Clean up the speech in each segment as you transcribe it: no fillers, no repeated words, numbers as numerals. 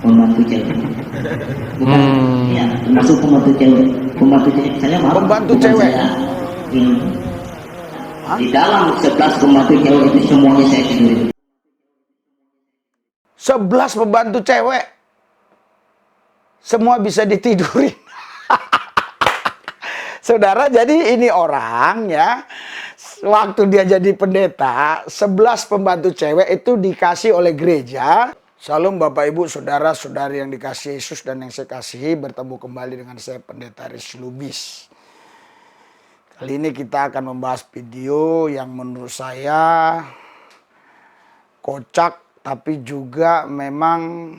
pembantu cewek. Bukan, ya termasuk pembantu cewek. Pembantu cewek saya maaf, Pembantu bukan cewek. saya ini. Di dalam 11 pembantu cewek itu semuanya saya tidurin. 11 pembantu cewek semua bisa ditidurin. Saudara, jadi ini orang ya, waktu dia jadi pendeta, 11 pembantu cewek itu dikasih oleh gereja. Salam Bapak Ibu, saudara-saudari yang dikasihi Yesus dan yang saya kasihi, bertemu kembali dengan saya Pendeta Rishi Lubis. Kali ini kita akan membahas video yang menurut saya kocak, tapi juga memang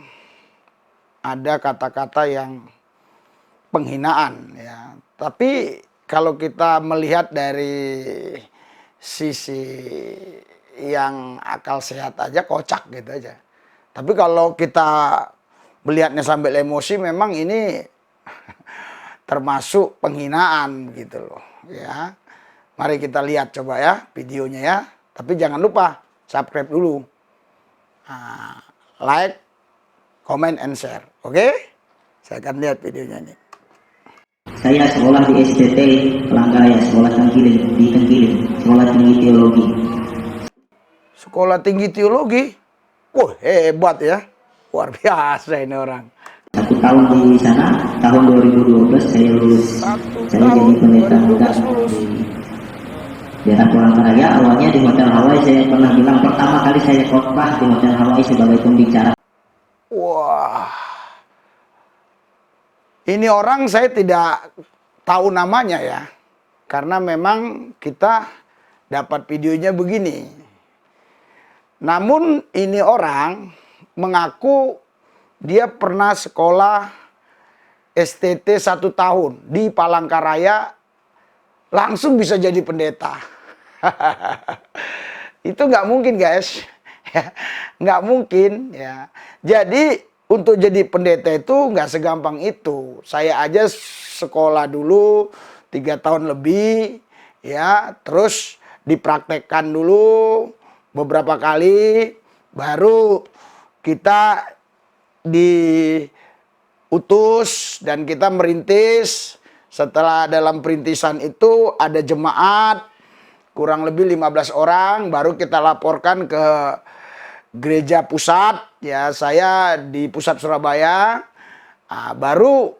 ada kata-kata yang penghinaan ya. Tapi kalau kita melihat dari sisi yang akal sehat aja kocak gitu aja. Tapi kalau kita melihatnya sambil emosi memang ini termasuk penghinaan gitu loh ya. Mari kita lihat coba ya videonya ya. Tapi jangan lupa subscribe dulu. Nah, like, comment, and share. Oke? Saya akan lihat videonya nih. Saya sekolah di STT Pelanggaraya, sekolah Tenggiling, di Tenggiling, sekolah tinggi teologi. Sekolah tinggi teologi? Wah, hebat ya. Luar biasa ini orang. 1 tahun di sana, tahun 2012 saya lulus. Saya jadi pendeta muda di daerah Pelanggaraya. Awalnya di Hotel Hawaii, saya pernah bilang pertama kali saya khotbah di Hotel Hawaii sebagai pembicara. Wah. Ini orang saya tidak tahu namanya ya. Karena memang kita dapat videonya begini. Namun ini orang mengaku dia pernah sekolah STT 1 tahun di Palangkaraya, langsung bisa jadi pendeta. Itu nggak mungkin guys. Nggak mungkin ya. Jadi untuk jadi pendeta itu nggak segampang itu. Saya aja sekolah dulu 3 tahun lebih ya, terus dipraktekkan dulu beberapa kali, baru kita diutus dan kita merintis. Setelah dalam perintisan itu ada jemaat kurang lebih 15 orang, baru kita laporkan ke gereja pusat ya. Saya di pusat Surabaya. Baru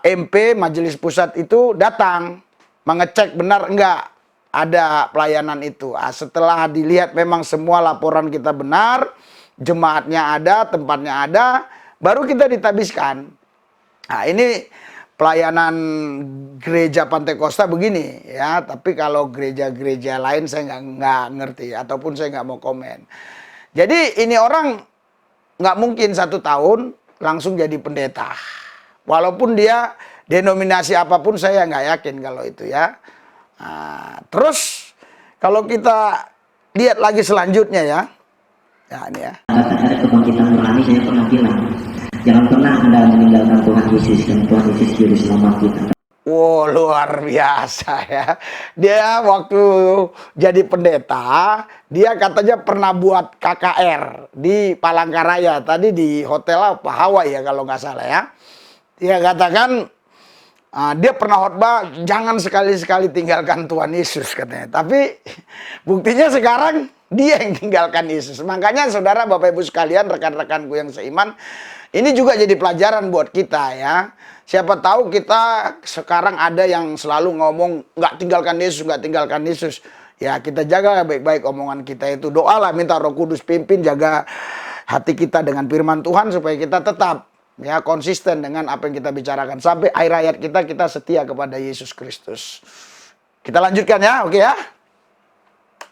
MP majelis pusat itu datang mengecek benar enggak ada pelayanan itu. Setelah dilihat memang semua laporan kita benar, jemaatnya ada, tempatnya ada, baru kita ditabiskan. Ini pelayanan gereja Pantai Kosta begini ya. Tapi kalau gereja-gereja lain saya nggak ngerti, ataupun saya nggak mau komen. Jadi ini orang nggak mungkin 1 tahun langsung jadi pendeta. Walaupun dia denominasi apapun saya nggak yakin kalau itu ya. Terus kalau kita lihat lagi selanjutnya ya. Ya ini ya. Ada kebangkitan rohani, saya pernah bilang, jangan pernah Anda meninggalkan Tuhan Yesus, dan Tuhan Yesus juru selamat kita. Wow, luar biasa ya. Dia waktu jadi pendeta, dia katanya pernah buat KKR di Palangkaraya. Tadi di Hotel apa, Hawaii ya kalau nggak salah ya. Dia katakan, dia pernah khotbah, jangan sekali-sekali tinggalkan Tuhan Yesus katanya. Tapi buktinya sekarang dia yang tinggalkan Yesus. Makanya saudara, Bapak Ibu sekalian, rekan-rekanku yang seiman, ini juga jadi pelajaran buat kita ya. Siapa tahu kita sekarang ada yang selalu ngomong nggak tinggalkan Yesus, nggak tinggalkan Yesus. Ya kita jaga baik-baik omongan kita itu. Doalah, minta Roh Kudus pimpin, jaga hati kita dengan firman Tuhan supaya kita tetap ya konsisten dengan apa yang kita bicarakan. Sampai akhir hayat kita setia kepada Yesus Kristus. Kita lanjutkan ya, oke ya.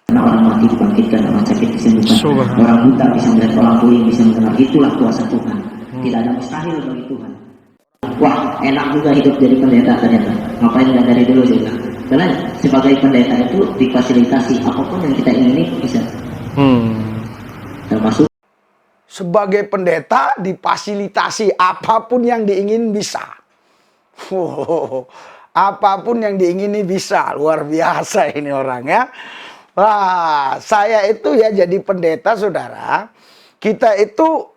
Karena orang mati dibangkitkan, orang sakit disembuhkan, orang buta bisa melihat, orang tuli bisa mendengar. Itulah kuasa Tuhan. Tidak ada mustahil bagi Tuhan. Wah, enak juga hidup jadi pendeta ternyata. Ngapain nggak dari dulu juga? Karena sebagai pendeta itu difasilitasi apapun yang kita ingini bisa. Termasuk Sebagai pendeta difasilitasi apapun yang diingin bisa. Apapun yang diingini bisa. Luar biasa ini orang ya. Wah, saya itu ya jadi pendeta saudara. Kita itu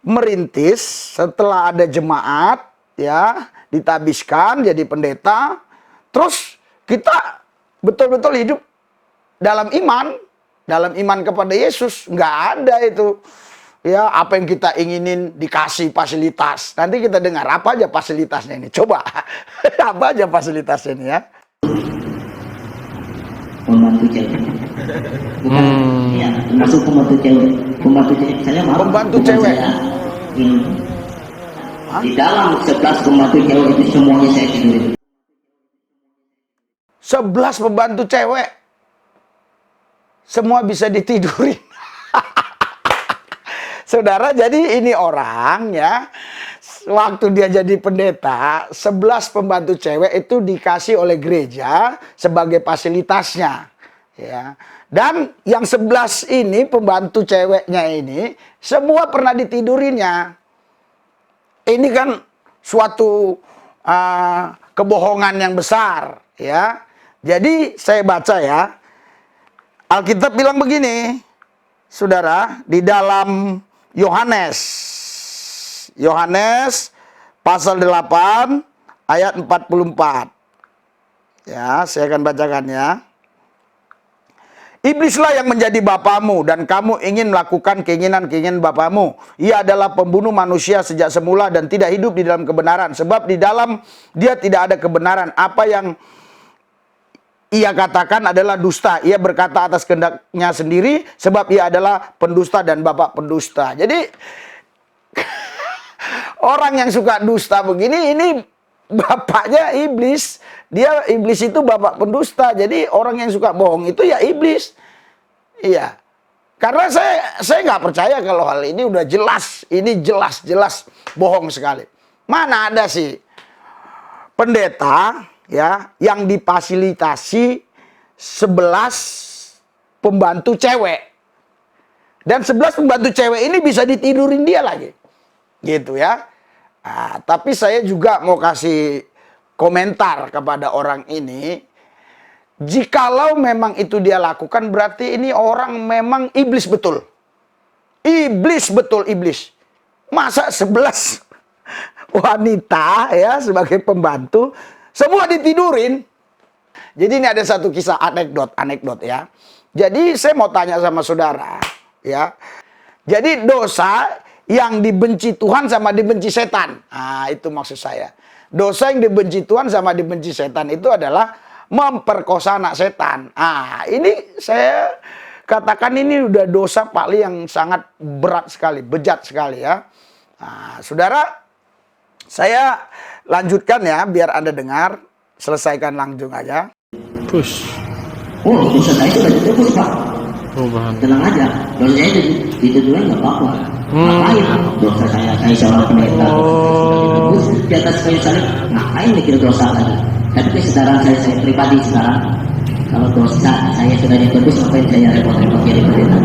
merintis setelah ada jemaat, ya, ditabiskan jadi pendeta, terus kita betul-betul hidup dalam iman kepada Yesus. Nggak ada itu. Ya, apa yang kita inginin dikasih fasilitas. Nanti kita dengar apa aja fasilitasnya ini. Coba, apa aja fasilitasnya ini ya. Pembantu cewek. Bukan, ya, termasuk pembantu cewek. Pembantu cewek, saya maaf. Pembantu cewek. Di dalam 11 pembantu cewek itu semuanya saya tidurin. 11 pembantu cewek. Semua bisa ditidurin. Saudara, jadi ini orang ya, waktu dia jadi pendeta, 11 pembantu cewek itu dikasih oleh gereja sebagai fasilitasnya. Ya. Dan yang 11 ini, pembantu ceweknya ini, semua pernah ditidurinya. Ini kan suatu kebohongan yang besar. Ya. Jadi saya baca ya, Alkitab bilang begini, saudara, di dalam Yohanes pasal 8 ayat 44. Ya, saya akan bacakan ya. Iblislah yang menjadi bapamu dan kamu ingin melakukan keinginan-keinginan bapamu. Ia adalah pembunuh manusia sejak semula dan tidak hidup di dalam kebenaran. Sebab di dalam dia tidak ada kebenaran. Apa yang ia katakan adalah dusta. Ia berkata atas kehendaknya sendiri, sebab ia adalah pendusta dan bapak pendusta. Jadi orang yang suka dusta begini, ini bapaknya iblis. Iblis itu bapak pendusta. Jadi orang yang suka bohong itu ya iblis. Iya. Karena saya nggak percaya kalau hal ini udah jelas. Ini jelas bohong sekali. Mana ada sih pendeta ya yang difasilitasi 11 pembantu cewek, dan 11 pembantu cewek ini bisa ditidurin dia lagi gitu ya. Tapi saya juga mau kasih komentar kepada orang ini. Jikalau memang itu dia lakukan, berarti ini orang memang iblis betul. Iblis. Masa 11 wanita ya sebagai pembantu semua ditidurin. Jadi ini ada satu kisah anekdot ya. Jadi saya mau tanya sama saudara ya. Jadi dosa yang dibenci Tuhan sama dibenci setan. Itu maksud saya. Dosa yang dibenci Tuhan sama dibenci setan itu adalah memperkosa anak setan. Ini saya katakan ini udah dosa paling yang sangat berat sekali, bejat sekali ya. Saudara, saya lanjutkan ya, biar Anda dengar. Selesaikan langsung aja. Push. Oh, dosa saya sudah ditebus, Pak. Perubahan. Tenang aja, dosa saya dituduhin nggak apa-apa. Ngapain dosa saya seorang pendeta, ditebus di atas kayu salib, ngapain mikir dosa lagi? Tapi kesadaran saya pribadi sekarang, kalau dosa saya sudah ditebus, ngapain saya repot-repot jadi pendeta?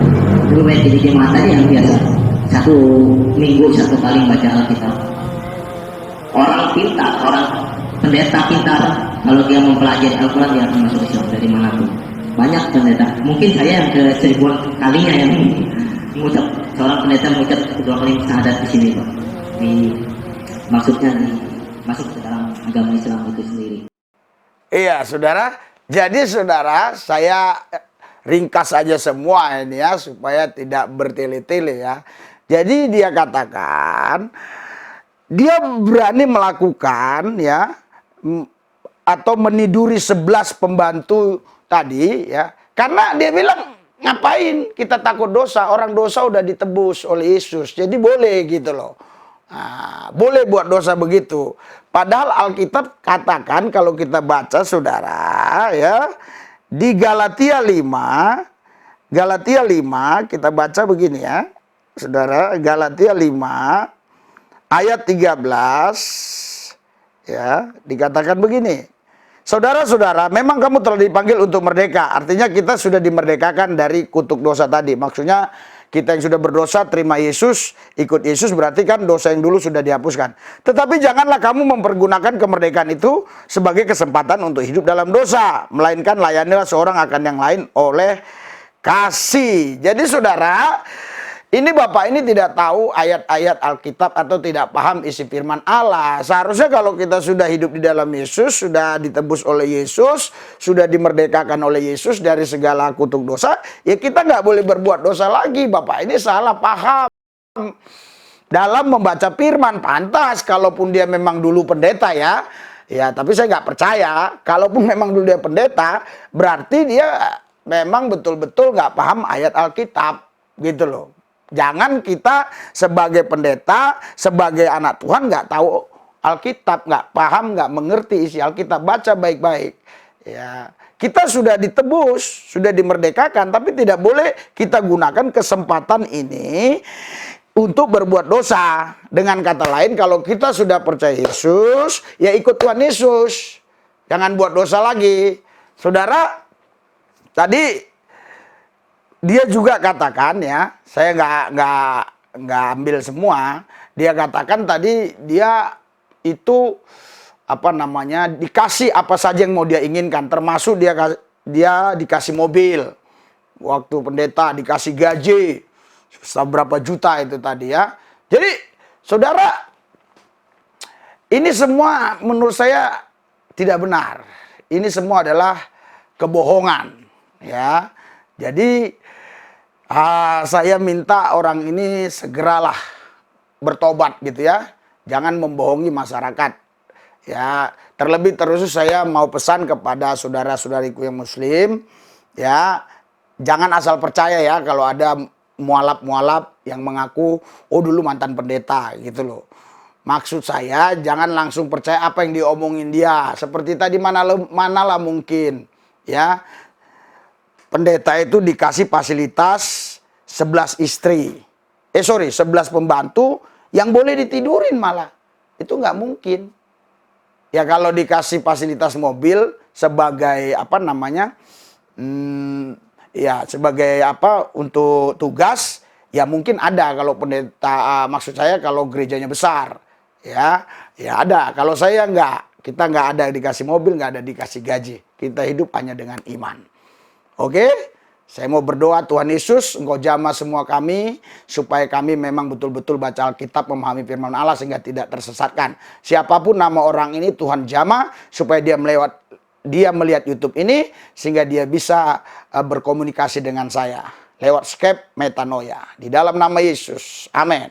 Lebih baik jadi jemaat tadi yang biasa, 1 minggu 1 kali baca Alkitab. Orang pintar, orang pendeta pintar, kalau dia mempelajari Al-Quran dia akan masuk Islam dari manapun. Banyak pendeta, mungkin saya yang ke 1000 kalinya yang mengucap, seorang pendeta mengucap 2 kali syahadat di sini, Pak. Maksudnya masuk ke dalam agama Islam itu sendiri. Iya, saudara. Jadi saudara, saya ringkas aja semua ini ya supaya tidak bertele-tele ya. Jadi dia katakan dia berani melakukan ya atau meniduri 11 pembantu tadi ya, karena dia bilang ngapain kita takut dosa, orang dosa udah ditebus oleh Yesus, jadi boleh gitu loh. Boleh buat dosa begitu. Padahal Alkitab katakan kalau kita baca saudara ya, di Galatia 5 kita baca begini ya saudara, Galatia 5 ayat 13 ya, dikatakan begini. Saudara-saudara, memang kamu telah dipanggil untuk merdeka. Artinya kita sudah dimerdekakan dari kutuk dosa tadi. Maksudnya kita yang sudah berdosa terima Yesus, ikut Yesus, berarti kan dosa yang dulu sudah dihapuskan. Tetapi janganlah kamu mempergunakan kemerdekaan itu sebagai kesempatan untuk hidup dalam dosa, melainkan layanilah seorang akan yang lain oleh kasih. Jadi saudara, ini Bapak ini tidak tahu ayat-ayat Alkitab atau tidak paham isi firman Allah. Seharusnya kalau kita sudah hidup di dalam Yesus, sudah ditebus oleh Yesus, sudah dimerdekakan oleh Yesus dari segala kutuk dosa, ya kita nggak boleh berbuat dosa lagi. Bapak ini salah paham dalam membaca firman. Pantas kalaupun dia memang dulu pendeta ya. Ya, tapi saya nggak percaya. Kalaupun memang dulu dia pendeta, berarti dia memang betul-betul nggak paham ayat Alkitab. Gitu loh. Jangan kita sebagai pendeta, sebagai anak Tuhan nggak tahu Alkitab, nggak paham, nggak mengerti isi Alkitab. Baca baik-baik. Ya, kita sudah ditebus, sudah dimerdekakan, tapi tidak boleh kita gunakan kesempatan ini untuk berbuat dosa. Dengan kata lain, kalau kita sudah percaya Yesus, ya ikut Tuhan Yesus. Jangan buat dosa lagi. Saudara, tadi dia juga katakan ya, saya nggak ambil semua. Dia katakan tadi dia itu apa namanya dikasih apa saja yang mau dia inginkan, termasuk dia dikasih mobil. Waktu pendeta dikasih gaji seberapa juta itu tadi ya. Jadi saudara, ini semua menurut saya tidak benar. Ini semua adalah kebohongan ya. Jadi saya minta orang ini segeralah bertobat gitu ya. Jangan membohongi masyarakat. Ya, terlebih terus saya mau pesan kepada saudara-saudariku yang muslim ya, jangan asal percaya ya kalau ada mualaf-mualaf yang mengaku oh dulu mantan pendeta gitu loh. Maksud saya jangan langsung percaya apa yang diomongin dia. Seperti tadi manalah mungkin ya. Pendeta itu dikasih fasilitas 11 istri. 11 pembantu yang boleh ditidurin malah. Itu nggak mungkin. Ya kalau dikasih fasilitas mobil sebagai apa namanya? Ya sebagai apa untuk tugas ya mungkin ada kalau pendeta maksud saya kalau gerejanya besar. Ya ada. Kalau saya nggak. Kita nggak ada dikasih mobil, nggak ada dikasih gaji. Kita hidup hanya dengan iman. Oke, saya mau berdoa Tuhan Yesus, Engkau jamah semua kami, supaya kami memang betul-betul baca Alkitab, memahami firman Allah sehingga tidak tersesatkan. Siapapun nama orang ini Tuhan jamah, supaya dia melihat YouTube ini, sehingga dia bisa berkomunikasi dengan saya. Lewat Skype Metanoia. Di dalam nama Yesus. Amin.